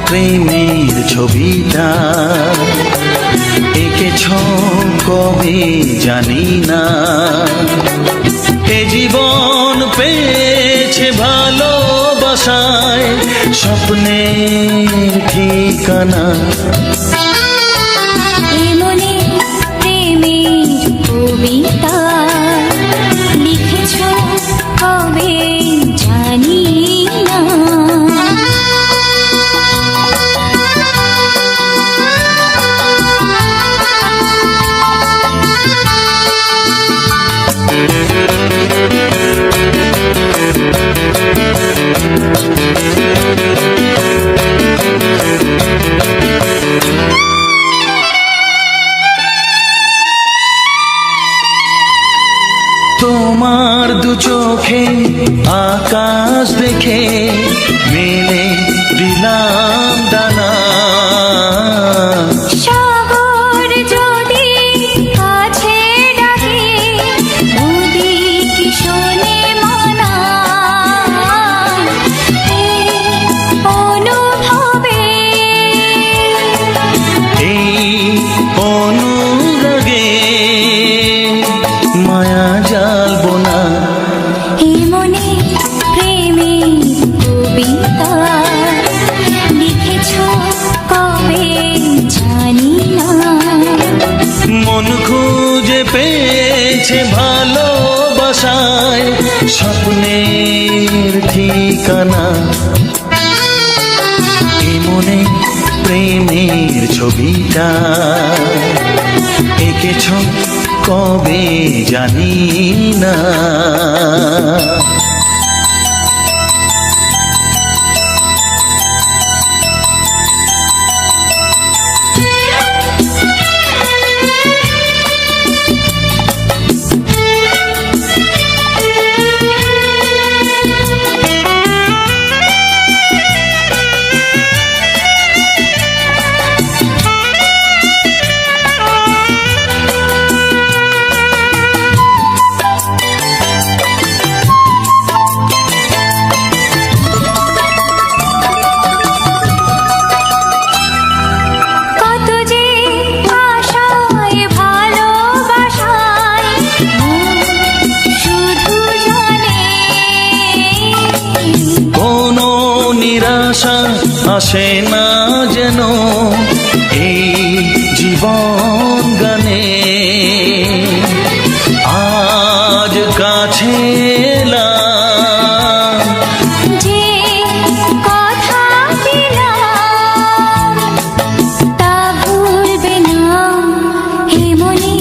প্রেমের ছবিটা এঁকেছ কবে জানি না, এ জীবন পেয়েছে ভালোবাসায় স্বপ্নের ঠিকানা। মনে প্রেমের কবিতা লিখেছ কবে জানি না, তোমার দু চোখে আকাশ দেখে মেলে দিলাম ডানা। সাগর যদি কাছে ডাকে নদী কি শোনে মানা, অনুভবে এই অনুরাগে মায়া জালবো না। এ মনে প্রেমের কবিতা লিখেছ কবে জানি না, মন খুঁজে পেয়েছে ভালোবাসায় স্বপ্নের ঠিকানা। এ মনে প্রেমের ছবিটা এঁকেছ কবে জানি না। নিরাশা আসে না যেন এই জীবন গানে, আজ কাছে এলাম যে কথা দিলাম তা ভুলবে না। হে মনে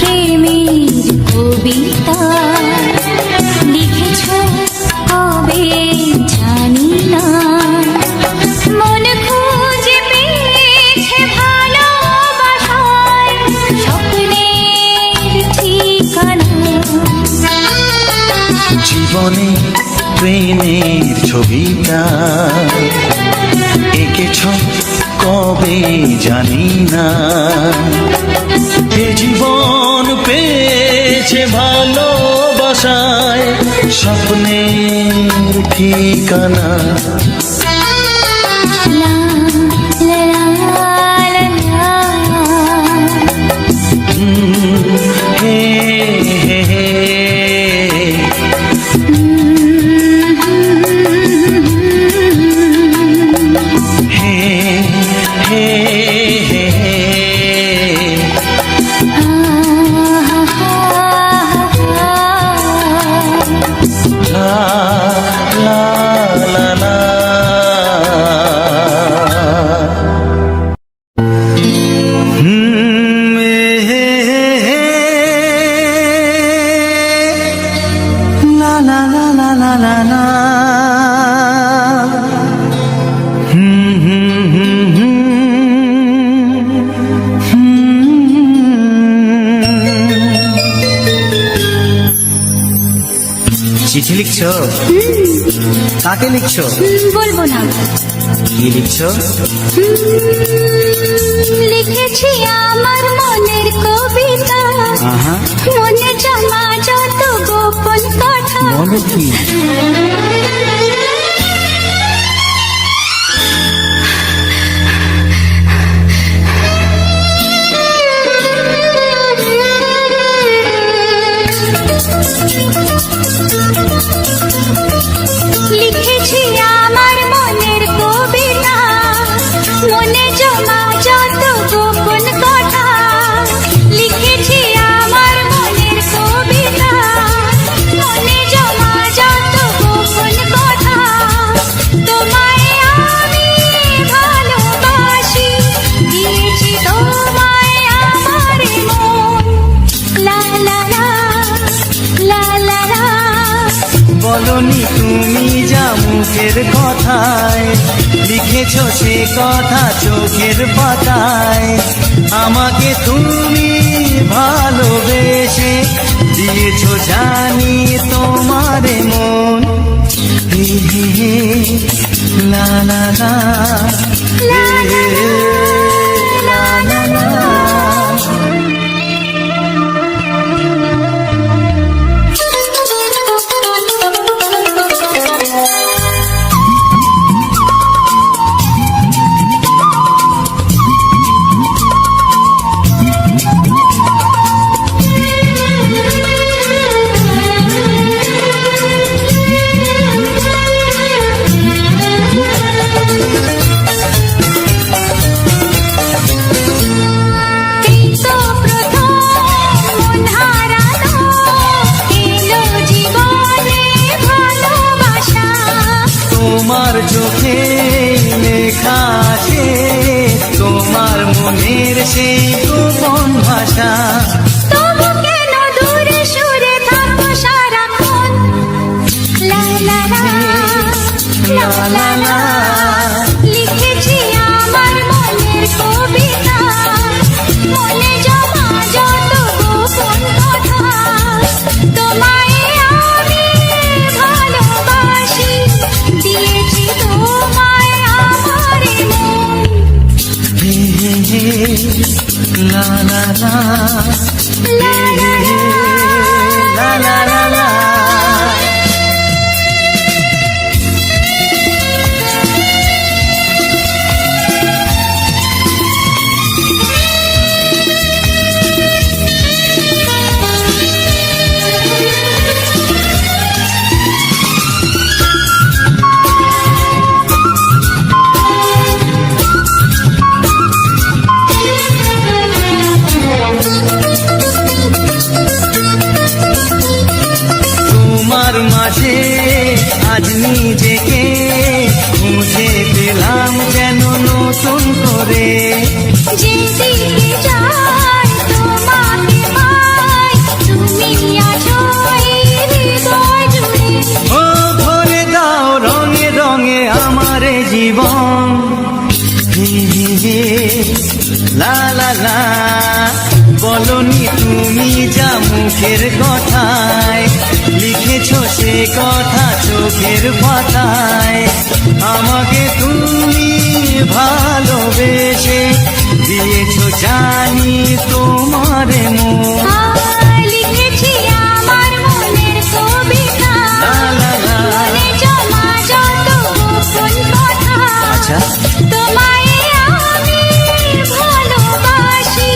প্রেমের কবিতা লিখেছ কবে জানি না, মন খুঁজে পেয়েছে ভালোবাসায় স্বপ্নের ঠিকানা। জীবনে প্রেমের ছবিটা এঁকেছ কবে জানি না, এ জীবন পেয়েছে ভালোবাসায় স্বপ্নের ঠিকানা। লা লা লা লা লা। হে হে হে হে হে হে লা লা লা লা। চিঠি লিখছো? কাকে লিখছো? বলবো না। কি লিখছো? লিখেছি আমার মনের কবিতা, আহা, মনে জমা যত গোপন কথা। বলো কি? লিখেছি আমার মনের কবিতা, মনে জমা যত গোপন কথা। লিখেছি আমার মনের কবিতা, মনে জমা যত গোপন কথা। তোমায় আমি ভালোবাসি, দিয়েছি তোমায় আমার মন। লা লা লা, লা লা লা। বলনি তুমি যা মুখের কথায়, লিখেছো সে কথা চোখের পাতায়। আমাকে তুমি ভালোবেসে দিয়েছো জানি তোমার মন। হে হে হে, লা লা লা, হে হে হে, লা লা লা। এই তো প্রথম মন হারানো, এলো জীবনে ভালোবাসা। তোমার চোখে লেখা আছে তোমার মনের সেই গোপন ভাষা। তবু কেন দূরে সরে থাকো সারাক্ষণ। লা লা লা, লা লা লা। লিখেছি আমার মনের কবিতা, মনে জমা যত গোপন কথা। তোমায় আমি ভালোবাসি, দিয়েছি তোমায় আমার মন। হে হে হে, লা লা লা, হে হে হে, লা লা লা লা। তোমার মাঝে আজ নিজেকে খুঁজে পেলাম যেন নতুন করে। যেদিকে যাই তোমাকে পাই, তুমি আছো এই হৃদয় জুড়ে। ও ভরে দাও রঙে রঙে আমার এ জীবন। হে হে হে, লা লা লা। বলনি তুমি যা মুখের কথায়, লিখেছো সে কথা চোখের পাতায়। আমাকে তুমি ভালোবেসে দিয়েছো জানি তোমার মন। লিখেছি আমার মনের কবিতা, লা লা লা। মনে জমা যত গোপন কথা। আচ্ছা, তোমায় আমি ভালোবাসি,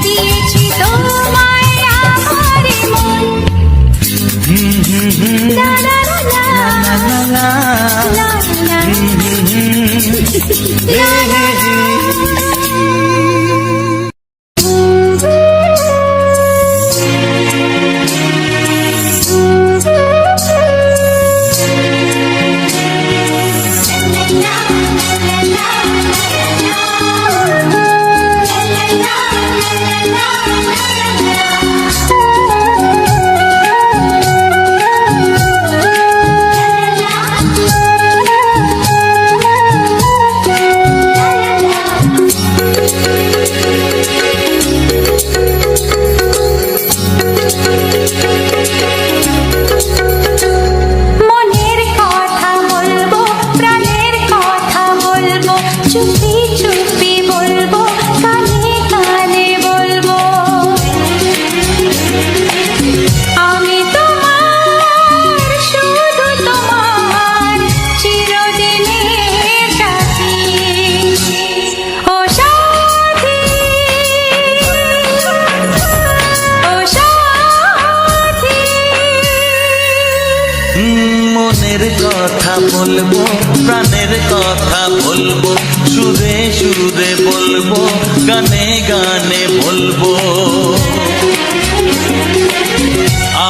দিয়েছি তোমায় আমার মন। হুম হুম হুম, লা লা লা লা, লা লা লা, লা লা হুম হুম হুম, হে হে হে। মনের কথা বলবো, প্রাণের কথা বলবো, সুরে সুরে বলবো, গানে গানে বলবো।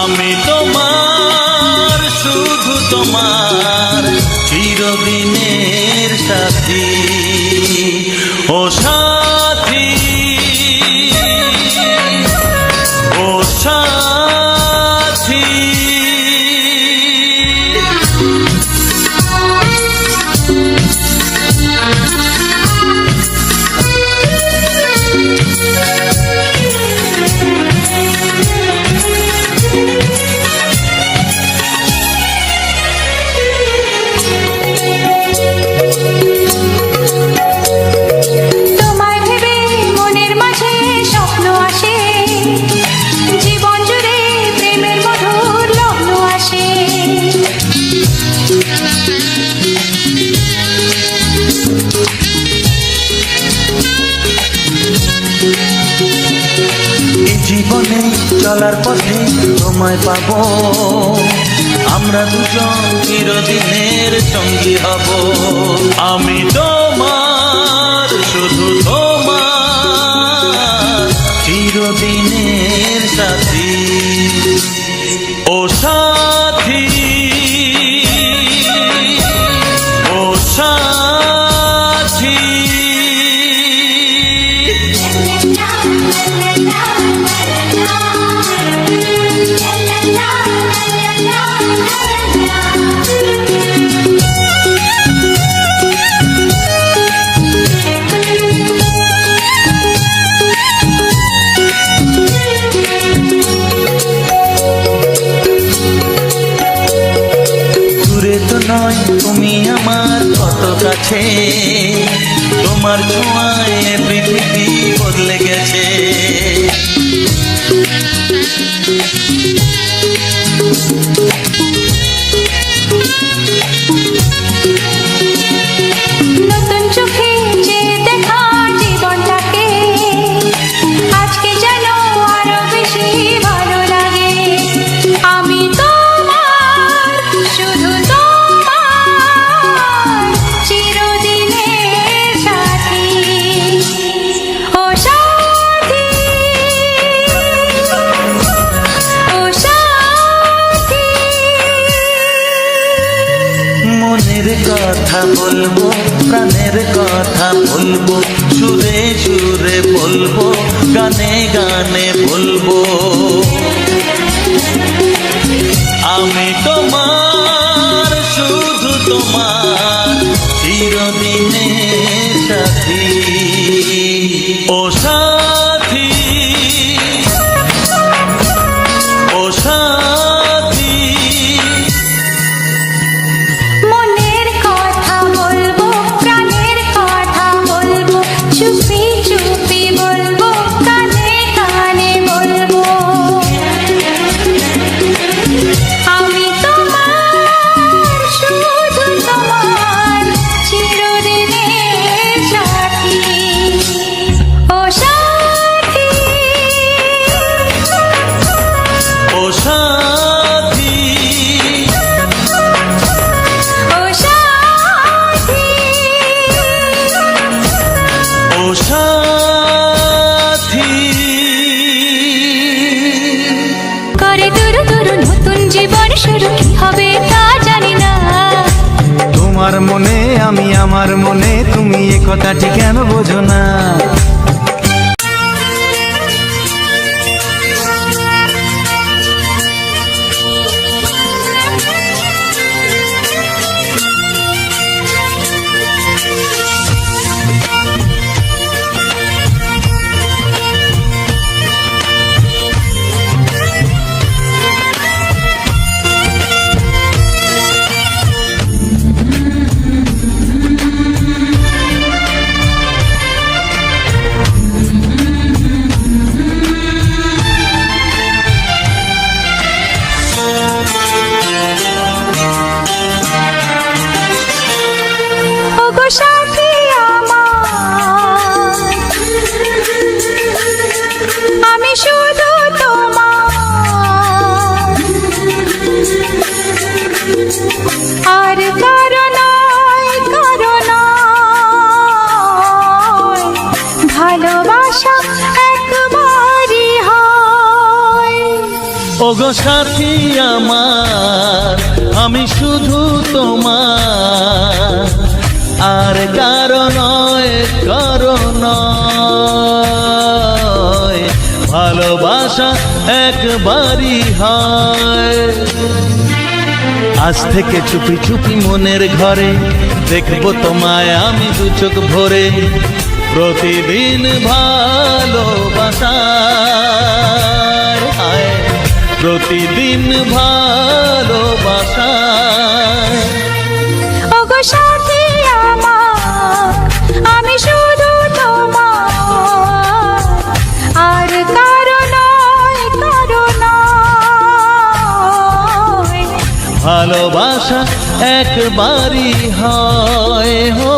আমি তোমার, শুধু তোমার, চিরদিনের সাথী। ও সাথী, ও সাথী। তোমায় ভেবে মনের মাঝে স্বপ্ন আসে, জীবন জুড়ে প্রেমের মধুর লগ্ন আসে। এই জীবনে চলার পথে তোমায় পাবো, আমরা দুজন চিরদিনের সঙ্গী হব। আমি তোমার, শুধু তোমার, চিরদিনের সাথী। ও সাথী, ও সাথী। দূরে তো নয় তুমি আমার কত কাছে, তোমার ছোঁয়ায় পৃথিবী বদলে গেছে। নতুন চোখে যে দেখা জীবনটাকে, আজকে যেন আরো বেশি ভালো লাগে। আমি তোমার, শুধু তোমার, চিরদিনের সাথী। ও সাথী, ও সাথী। মনের কথা বলবো, প্রাণের কথা বলবো, সুরে সুরে বলবো, গানে গানে বলবো। আমি তোমার, শুধু তোমার, চিরদিনের সাথী। ও সাথী, ও সাথী। মনের কথা বলবো, প্রাণের কথা বলবো, চুপি চুপি বলবো, কানে কানে বলবো। আমি তোমার, শুধু তোমার, চিরদিনের সাথী। ও সাথী, ও সাথী, ও সাথী। ও সাথী। করে দুরু দুরু নতুন জীবন শুরু, কি হবে তা জানি না। তোমার মনে আমি, আমার মনে তুমি, এ কথাটি কেন বোঝো না? ওগো সাথী আমার আমি শুধু তোমার, আর কারো নয় কারো নয়, ভালোবাসা একবারই হয়। আজ থেকে চুপি চুপি মনের ঘরে দেখবো তোমায় আমি দু চোখ ভরে, প্রতিদিন ভালোবাসায় হায়, প্রতিদিন ভালোবাসায়। ওগো সাথী আমার আমি শুধু তোমার, আর কারো নয় কারো নয়, ভালোবাসা একবারই হয় হো।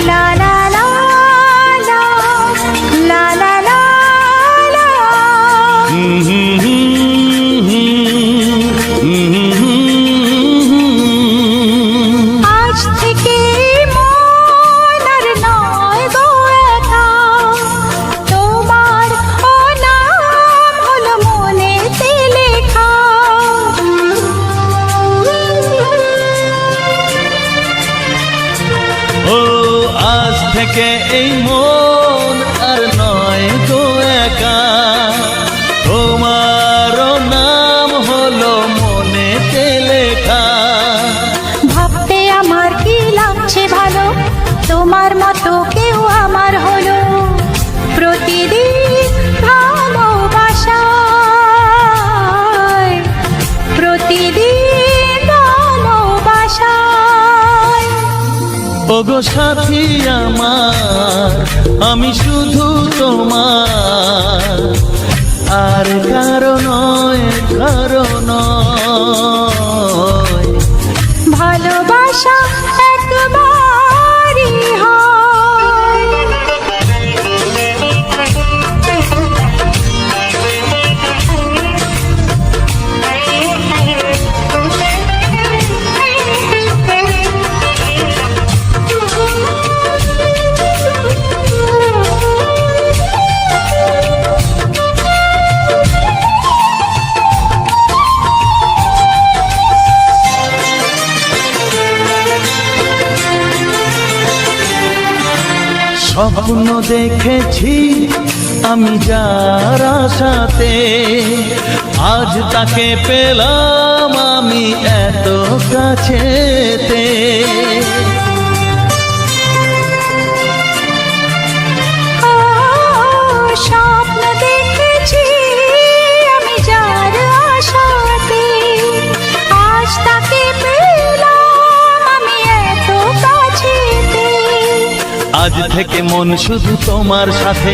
লা লা লা লা, লা লা লা লা। আজ থেকে মন আর নয় গো একা, তোমার ও নাম হলো মনেতে লেখা। ও আজ থেকে এই মন আর নয় গো একা, তোমারও নাম হলো মনেতে লেখা। ভাবতে আমার কি লাগছে ভালো, তোমার মতো কেউ আমার হলো, প্রতিদিন ভালোবাসায়, প্রতিদিন ভালোবাসায়। ওগো সাথী আমার আমি শুধু তোমার, আর কারো নয় কারো নয়, ভালোবাসা একবারই হয়। স্বপ্ন দেখেছি আমি যার আশাতে, আজ তাকে পেলাম আমি এত কাছেতে। স্বপ্ন দেখেছি আমি যার আশাতে, আজ তাকে পেলাম আমি এত কাছেতে। আজ থেকে মন শুধু তোমার সাথে,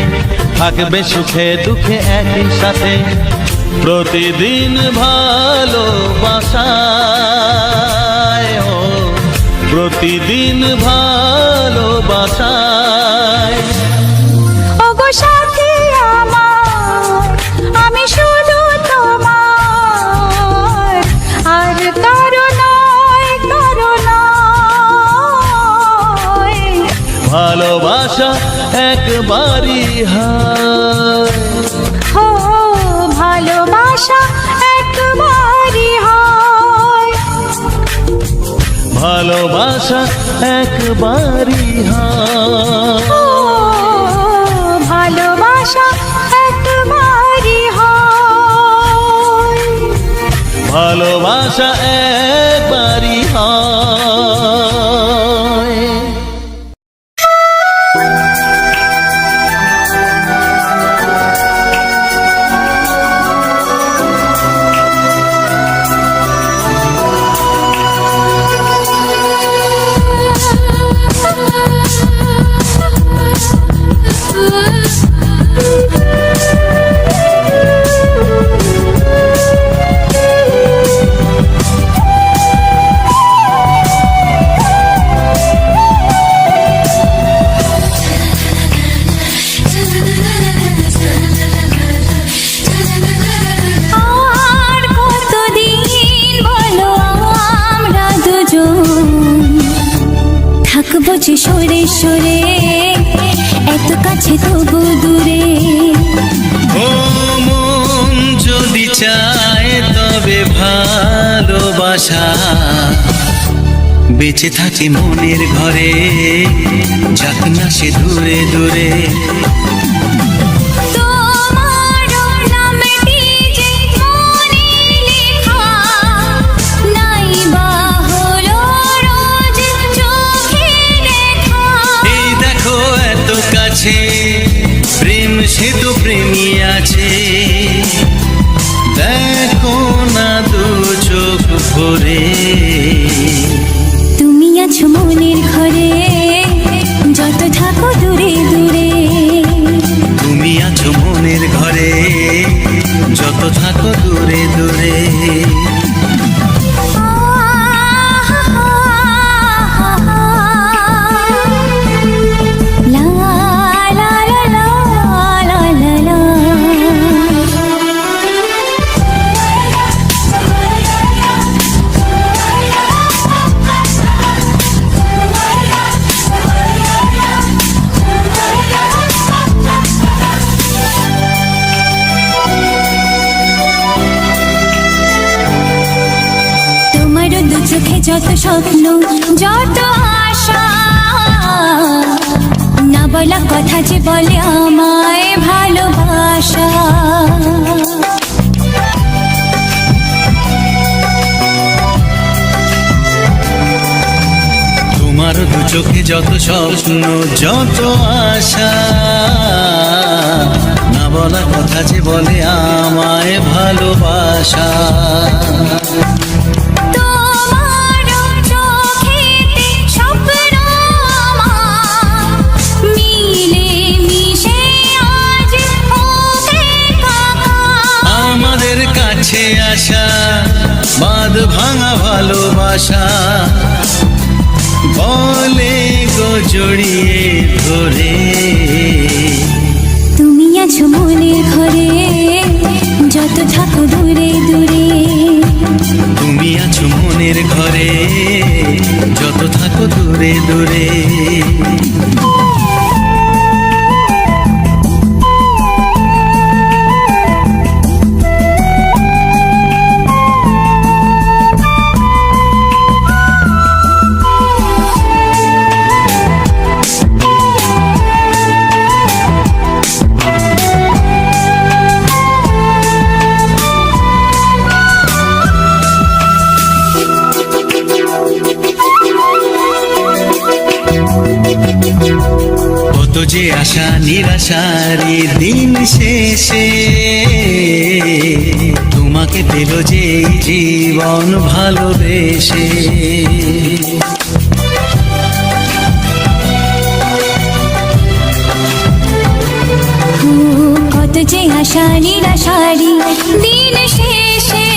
থাকবে সুখে দুঃখে একই সাথে, প্রতিদিন ভালোবাসায় ও প্রতিদিন ভালোবাসায়। ওগো সাথী আমার আমি শুধু তোমার, আর কারো নয় কারো নয়, ভালোবাসা একবারই হয়। ও ভালোবাসা একবারই হয়, ভালোবাসা একবারই হয়। ও ভালোবাসা একবারই হয়, ভালোবাসা একবারই হয়। বুঝি সরে সরে, এত কাছে তবু দূরে। ও মন যদি চায় তবে ভালোবাসা বেঁচে থাকে মনের ঘরে, যাক না সে দূরে দূরে। তোমার নামটি যে মনে লেখা, নাই বা হলো রোজ চোখে দেখা। এই দেখো এত কাছে, প্রেম সে তো প্রেমী আছে, দেখো না দু চোখ ভরে। তুমি আছো মনের ঘরে, যত থাকো দূরে দূরে। তুমি আছো মনের ঘরে, যত থাকো দূরে দূরে। লা লা লা লা লা লা লা। তোমার দু চোখে যত স্বপ্ন, যত আশা, না বলা কথা যে বলে আমায় ভালোবাসা। তোমার দু চোখে যত স্বপ্ন, যত আশা, না বলা কথা যে বলে আমায় ভালোবাসা। তোমার চোখেতে স্বপ্ন আমার, মিলে মিশে আজ ওকে কাকা। আমাদের কাছে আসা বাঁধ ভাঙা ভালোবাসা, বলে গো জড়িয়ে ধরে। তুমি আছো মনের ঘরে, যত থাকো দূরে দূরে। তুমি আছো মনের ঘরে, যত থাকো দূরে দূরে। কত যে আশা নিরাশারি দিন শেষে, তোমাকে পেল যে এই জীবন ভালোবেসে। কত যে আশা নিরাশারি দিন শেষে,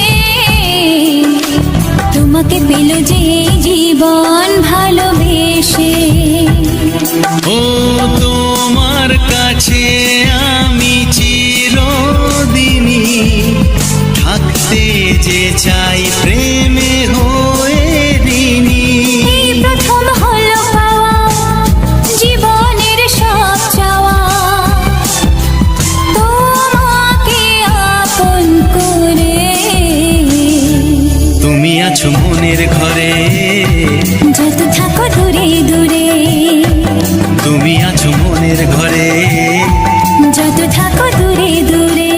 তোমাকে পেল যে এই জীবন ভালোবেসে। ও তোমার কাছে আমি চিরদিনই থাকতে যে চাই, প্রেমে হয়ে ঋণী। এই প্রথম হলো পাওয়া জীবনের সব চাওয়া, তোমাকে আপন করে। তুমি আছো মনের ঘরে, যত থাকো দূরে দূরে। তুমি আছো মনের ঘরে, যত থাকো দূরে দূরে।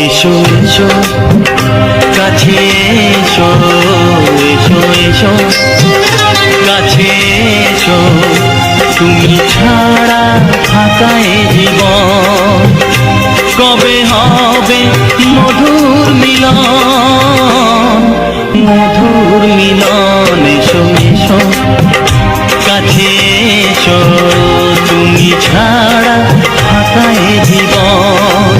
এসো এসো কাছে এসো, এসো এসো কাছে এসো, তুমি ছাড়া ফাঁকা এ জীবন, কবে হবে মধুর মিলন, মধুর মিলন। এসো এসো কাছে এসো তুমি ছাড়া ফাঁকায় জীবন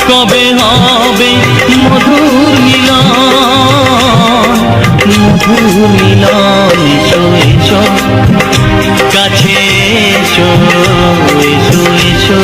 কবে হবে মধুর মিলন মধুর মিলন এসো এসো কাছে এসো এসো এসো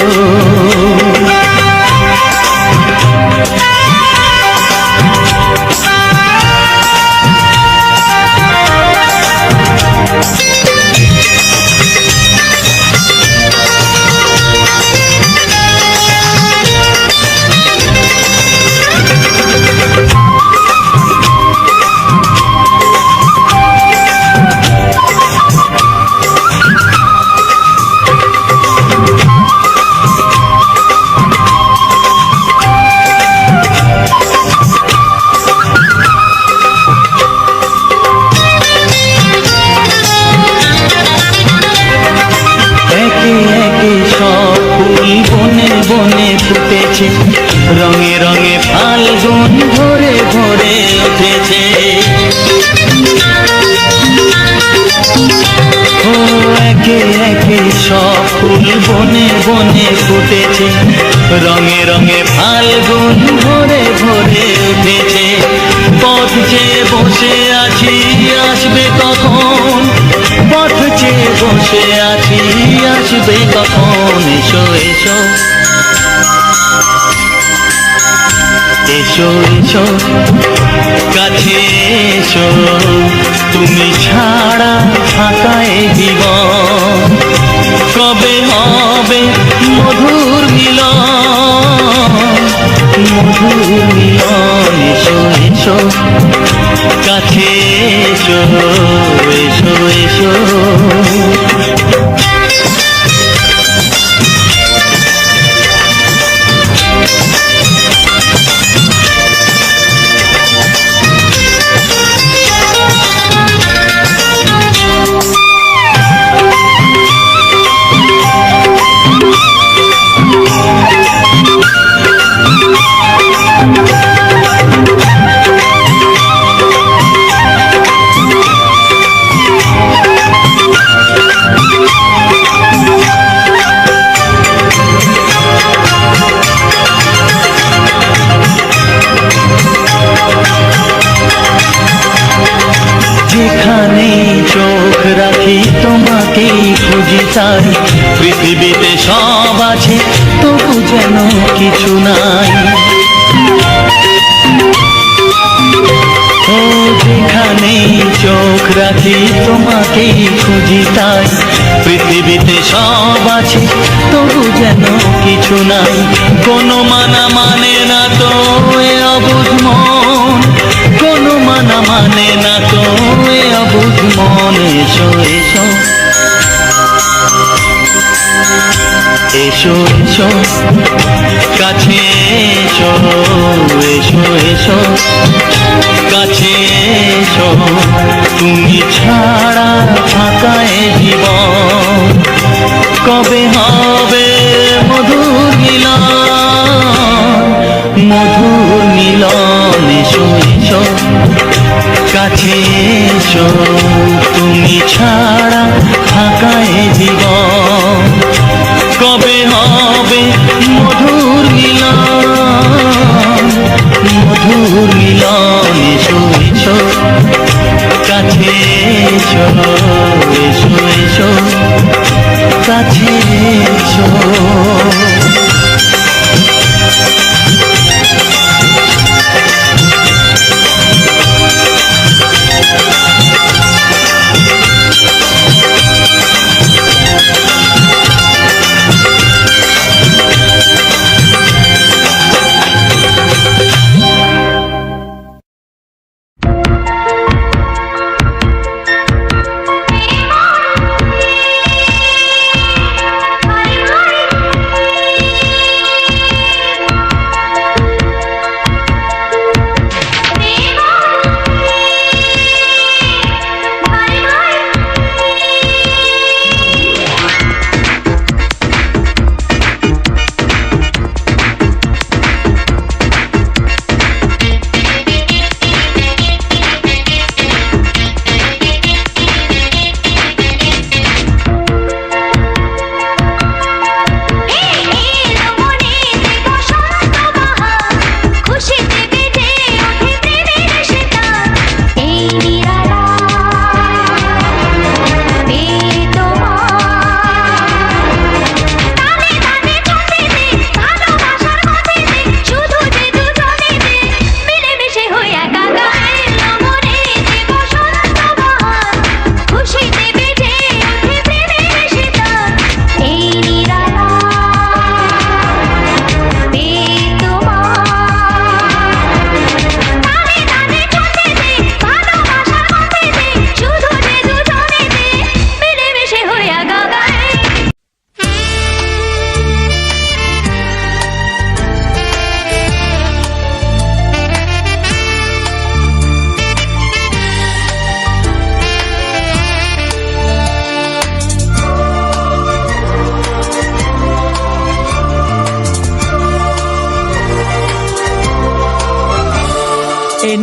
বনে ফুটেছে রঙে রঙে ফাল্গুন ভরে ভরে উঠেছে ও একে একে সব ফুল বনে বনে ফুটেছে রঙে রঙে ফাল্গুন ভরে ভরে উঠেছে পথ চেয়ে বসে আছি আসবে কখন পথ চেয়ে বসে আছি আসবে কখন এসো এসো এসো এসো কাছে এসো তুমি ছাড়া ফাঁকায় জীবন কবে হবে মধুর মিলন মধুর মিলন এসো এসো কাছে এসো এসো এসো যেখানে চোখ রাখি তোমাকেই খুঁজি তাই পৃথিবীতে সব আছে তবু যেন কিছু নাই ও যেখানে চোখ রাখি তোমাকেই খুঁজি তাই পৃথিবীতে সব আছে তবু যেন কিছু নাই কোনো মানা মানে না তো এ অবুঝ মন কোনো মানা মানে না তো এ অবুঝ মন এসো এসো এসো এসো কাছে এসো এসো এসো কাছে এসো তুমি ছাড়া ফাঁকায় জীবন কবে হবে মধুর মিলন মধুর মিলন এসো এসো কাছে এসো তুমি ছাড়া ফাঁকায় জীবন কবে হবে মধুর মিলন মধুর মিলন এসো এসো কাছে এসো এসো এসো কাছে এসো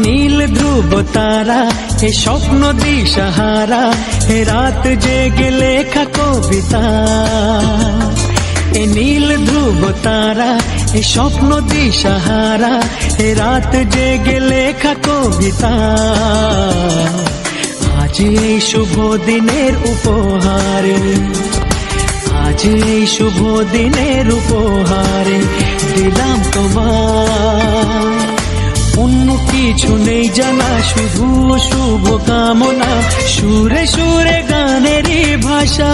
নীল ধ্রুব তারা, এ স্বপ্ন দিশাহারা, এ রাত জেগে লেখা কবিতা। এ নীল ধ্রুব তারা, এ স্বপ্ন দিশাহারা, এ রাত জেগে লেখা কবিতা। আজ এই শুভ দিনের উপহারে, আজ এই শুভ দিনের উপহারে দিলাম তোমায়। অন্য কিছু নেই জানা, শুধু শুভ কামনা, সুরে সুরে গানেরই ভাষা।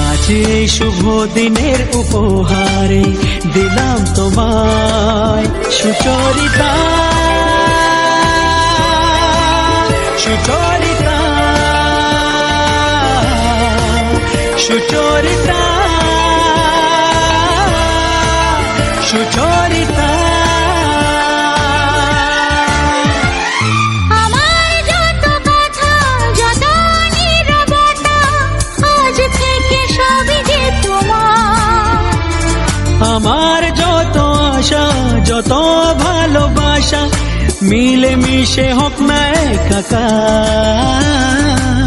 আজ এই শুভ দিনের উপহারে দিলাম তোমায়। সুচরিতা, সুচরিতা, সুচরিতা, সুচরিতা। আমার যত কথা, যত নীরবতা, আজ থেকে সবই যে তোমার। আমার যত আশা, যত ভালোবাসা, মিলে মিশে হোক না একাকার।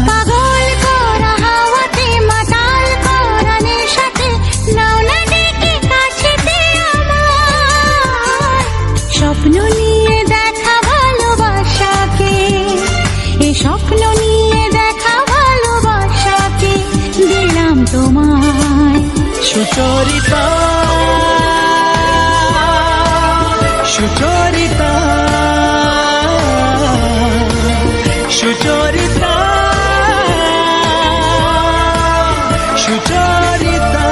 পাগল করা হাওয়াতে, মাতাল করা নেশাতে, নাও না ডেকে কাছেতে আমার। স্বপ্ন নিয়ে দেখা ভালোবাসাকে, এ স্বপ্ন নিয়ে দেখা ভালোবাসাকে দিলাম তোমায়। সুচরিতা, সুচরিতা, সুচরিতা, সুচরিতা।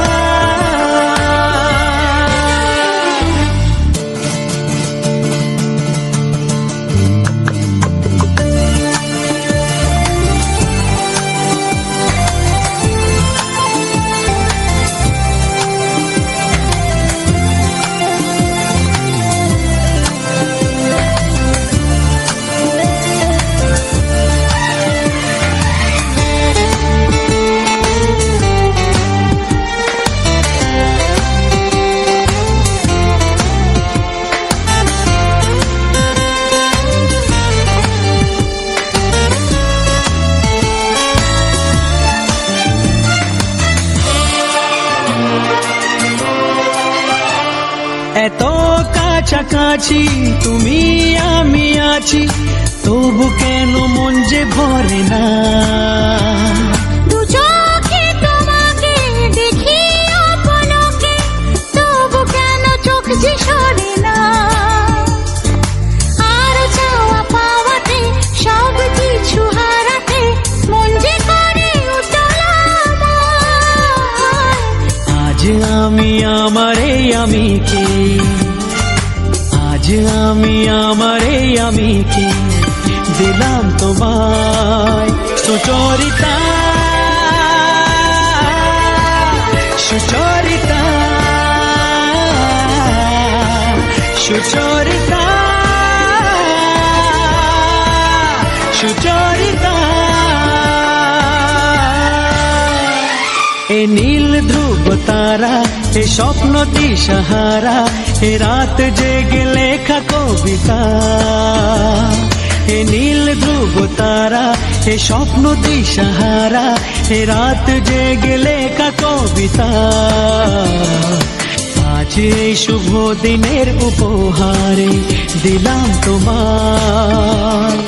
এত কাছাকাছি তুমি আমি আছি, তবু কেন মন যে ভরে না। দু চোখে তোমাকে দেখি অপলকে, তবু কেন চোখ যে সরে না। আর চাওয়া পাওয়াতে, সব কিছু হারাতে, মন যে করে উতলা আমার। আজ আমি আমার এই আমিকে, আজ আমি আমার এই আমিকে দিলাম তোমায়। সুচরিতা, সুচরিতা, সুচরিতা, সুচরিতা। এ নীল ধ্রুব তারা, এ স্বপ্ন দিশাহারা, এ রাত জেগে লেখা কবিতা। এ নীল ধ্রুব তারা, এ স্বপ্ন দিশাহারা, এ রাত জেগে লেখা কবিতা। আজ এই শুভ দিনের উপহারে দিলাম তোমায়।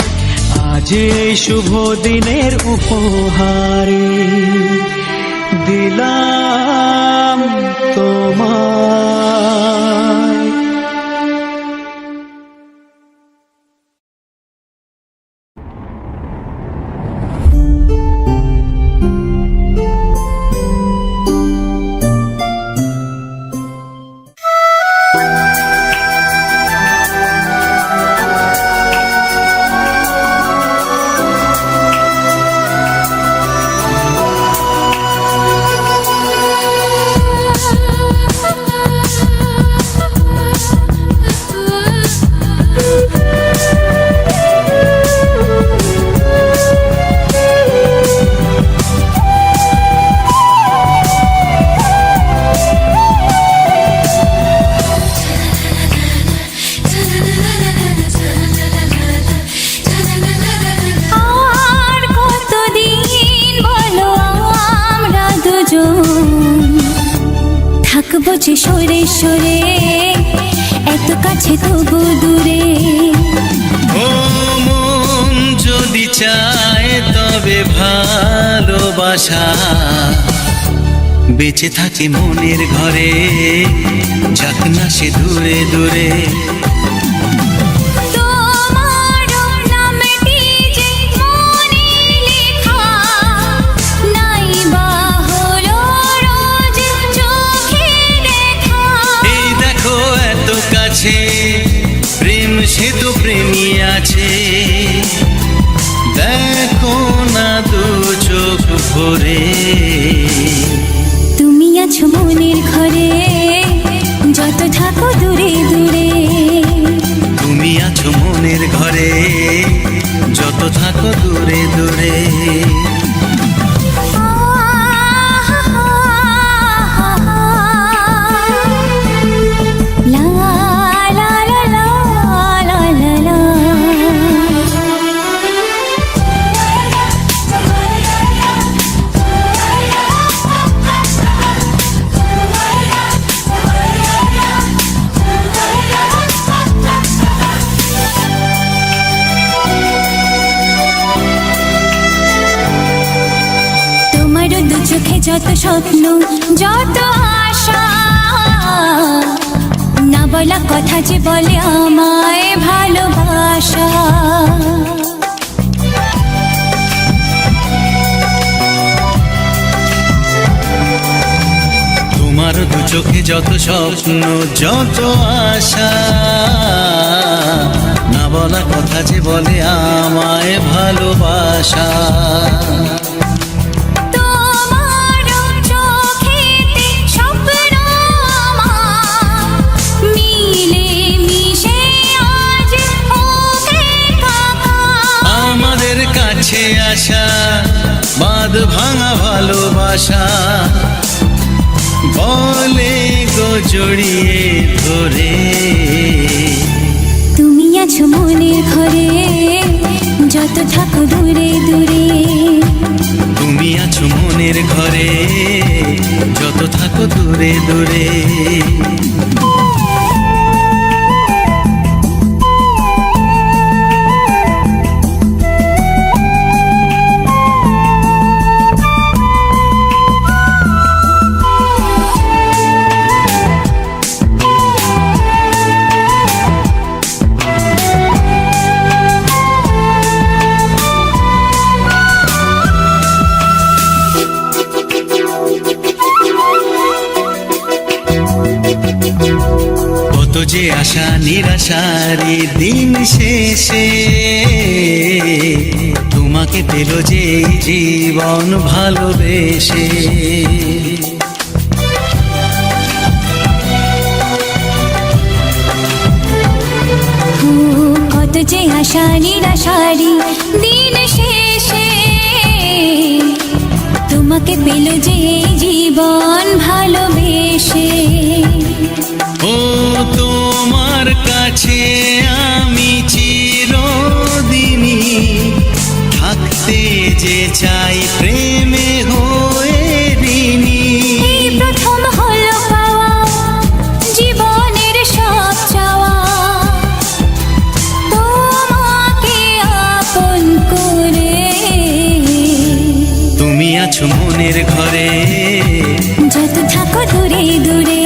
আজ এই শুভ দিনের উপহারে দিলাম তোমায়। থাকবো যে সরে সরে, এত কাছে তবু দূরে। ও মন যদি চায় তবে ভালোবাসা বেঁচে থাকে মনের ঘরে, যাক না সে দূরে দূরে। তোমার নামটি যে মনে লেখা, নাই বা হলো রোজ চোখে দেখা। এই দেখো এত কাছে, প্রেম সে তো প্রেমী আছে, দেখো না দু চোখ ভরে। তুমি আছো মনের ঘরে, যত থাকো দূরে দূরে। তুমি আছো মনের ঘরে, যত থাকো দূরে দূরে। লা লা লা লা লা লা লা। তোমার দু চোখে যত স্বপ্ন, যত আশা, না বলা কথা যে বলে আমায় ভালোবাসা। তোমার দু চোখে যত স্বপ্ন, যত আশা, না বলা কথা যে বলে আমায় ভালোবাসা। তোমার চোখেতে স্বপ্ন আমার, মিলে মিশে আজ ওকে থাকা। আমাদের কাছে আসা বাঁধ ভাঙা ভালোবাসা, বলে গো জড়িয়ে ধরে। তুমি আছো মনের ঘরে, যত থাকো দূরে দূরে। তুমি আছো মনের ঘরে, যত থাকো দূরে দূরে। কত যে আশা নিরাশারি দিন শেষে, তোমাকে পেল যে এই জীবন ভালোবেসে। কত যে আশা নিরাশারি দিন শেষে, তোমাকে পেল যে এই জীবন ভালোবেসে। ও তোমার কাছে আমি চিরদিনই থাকতে যে চাই, প্রেমে হয়ে ঋণী। এই প্রথম হলো পাওয়া জীবনের সব চাওয়া, তোমাকে আপন করে। তুমি আছো মনের ঘরে, যত থাকো দূরে দূরে।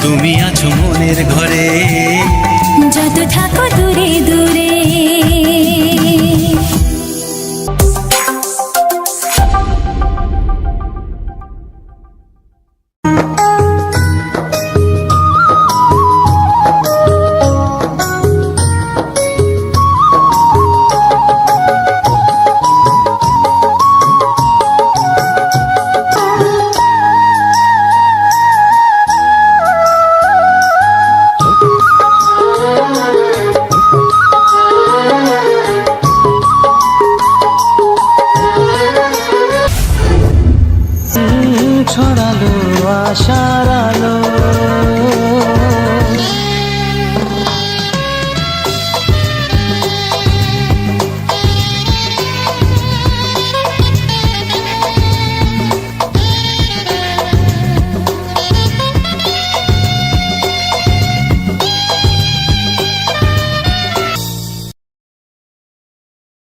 তুমি আছো মনের ঘরে, যত থাকো দূরে দূরে। ছড়ালো আশার আলো,